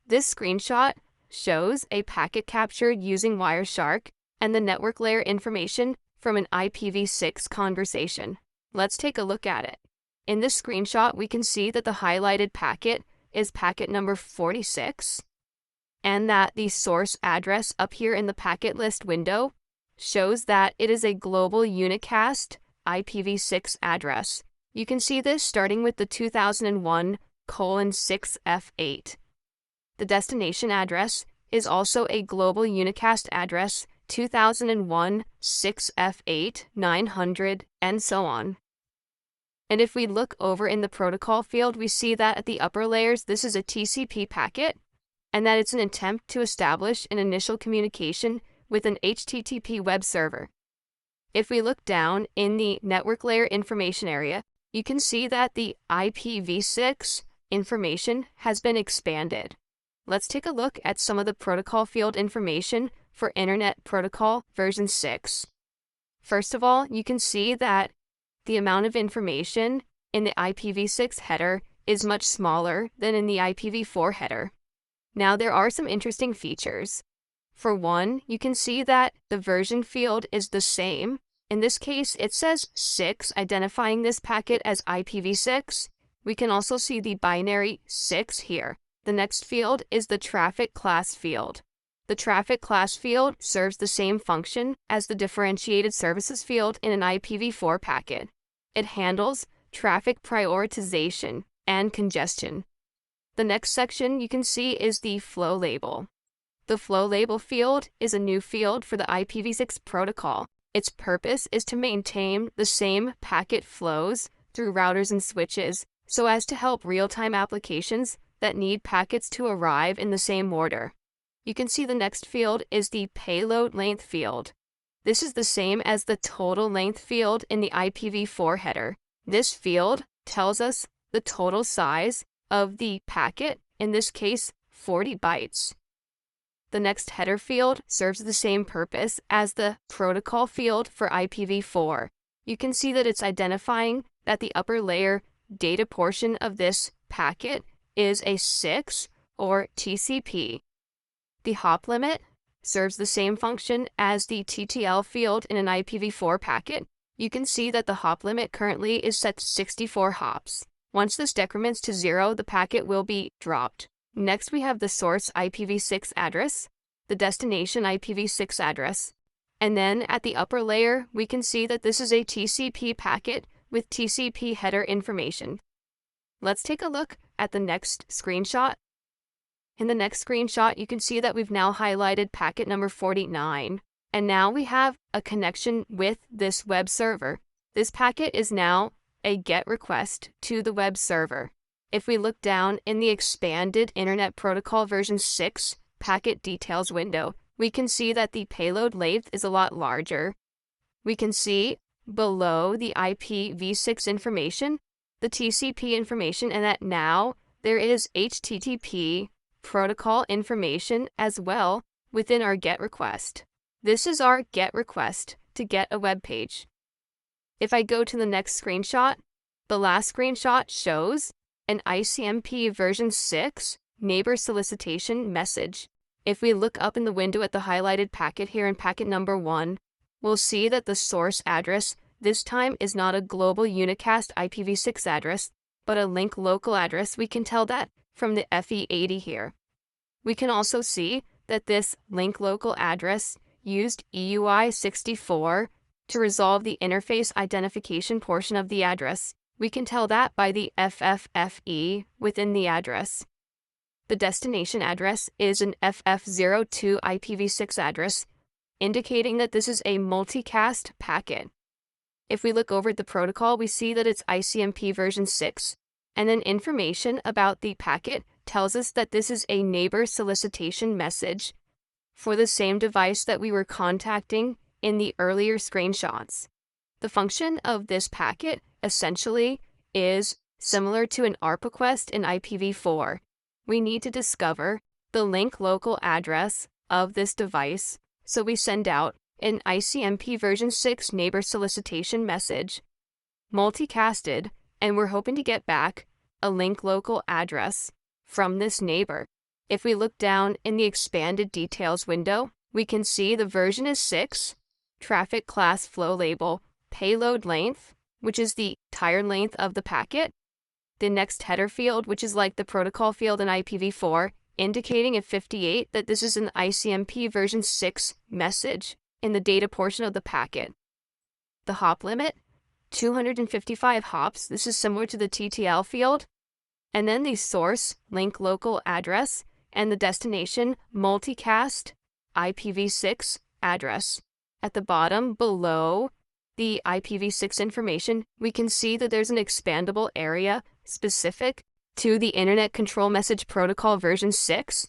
This screenshot shows a packet captured using Wireshark and the network layer information from an IPv6 conversation. Let's take a look at it. In this screenshot, we can see that the highlighted packet is packet number 46, and that the source address up here in the packet list window shows that it is a global unicast IPv6 address. You can see this starting with the 2001:6F8. The destination address is also a global unicast address 2001:6F8, 900, and so on. And if we look over in the protocol field, we see that at the upper layers, this is a TCP packet, and that it's an attempt to establish an initial communication with an HTTP web server. If we look down in the network layer information area, you can see that the IPv6 information has been expanded. Let's take a look at some of the protocol field information for Internet Protocol version 6. First of all, you can see that the amount of information in the IPv6 header is much smaller than in the IPv4 header. Now, there are some interesting features. For one, you can see that the version field is the same. In this case, it says 6, identifying this packet as IPv6. We can also see the binary 6 here. The next field is the traffic class field. The traffic class field serves the same function as the differentiated services field in an IPv4 packet. It handles traffic prioritization and congestion. The next section you can see is the flow label. The flow label field is a new field for the IPv6 protocol. Its purpose is to maintain the same packet flows through routers and switches so as to help real-time applications that need packets to arrive in the same order. You can see the next field is the payload length field. This is the same as the total length field in the IPv4 header. This field tells us the total size of the packet, in this case 40 bytes. The next header field serves the same purpose as the protocol field for IPv4. You can see that it's identifying that the upper layer data portion of this packet is a 6 or TCP. The hop limit serves the same function as the TTL field in an IPv4 packet. You can see that the hop limit currently is set to 64 hops. Once this decrements to 0, the packet will be dropped. Next, we have the source IPv6 address, the destination IPv6 address, and then at the upper layer, we can see that this is a TCP packet with TCP header information. Let's take a look at the next screenshot. In the next screenshot, you can see that we've now highlighted packet number 49, and now we have a connection with this web server. This packet is now a GET request to the web server. If we look down in the expanded Internet Protocol version 6 packet details window, we can see that the payload length is a lot larger. We can see below the IPv6 information, the TCP information, and that now there is HTTP protocol information as well within our GET request. This is our GET request to get a web page. If I go to the next screenshot, the last screenshot shows an ICMP version 6 neighbor solicitation message. If we look up in the window at the highlighted packet here in packet number 1, we'll see that the source address this time is not a global unicast IPv6 address, but a link local address. We can tell that from the FE80 here. We can also see that this link local address used EUI64 to resolve the interface identification portion of the address. We can tell that by the FFFE within the address. The destination address is an FF02 IPv6 address, indicating that this is a multicast packet. If we look over at the protocol, we see that it's ICMP version 6, and then information about the packet tells us that this is a neighbor solicitation message for the same device that we were contacting in the earlier screenshots. The function of this packet essentially is similar to an ARP request in IPv4. We need to discover the link local address of this device, so we send out an ICMP version 6 neighbor solicitation message, multicasted, and we're hoping to get back a link local address from this neighbor. If we look down in the expanded details window, we can see the version is 6, traffic class flow label, payload length, which is the entire length of the packet, the next header field, which is like the protocol field in IPv4, indicating at 58 that this is an ICMP version 6 message in the data portion of the packet. The hop limit, 255 hops. This is similar to the TTL field. And then the source, link local address, and the destination, multicast IPv6 address. At the bottom, below the IPv6 information, we can see that there's an expandable area specific to the Internet Control Message Protocol version 6.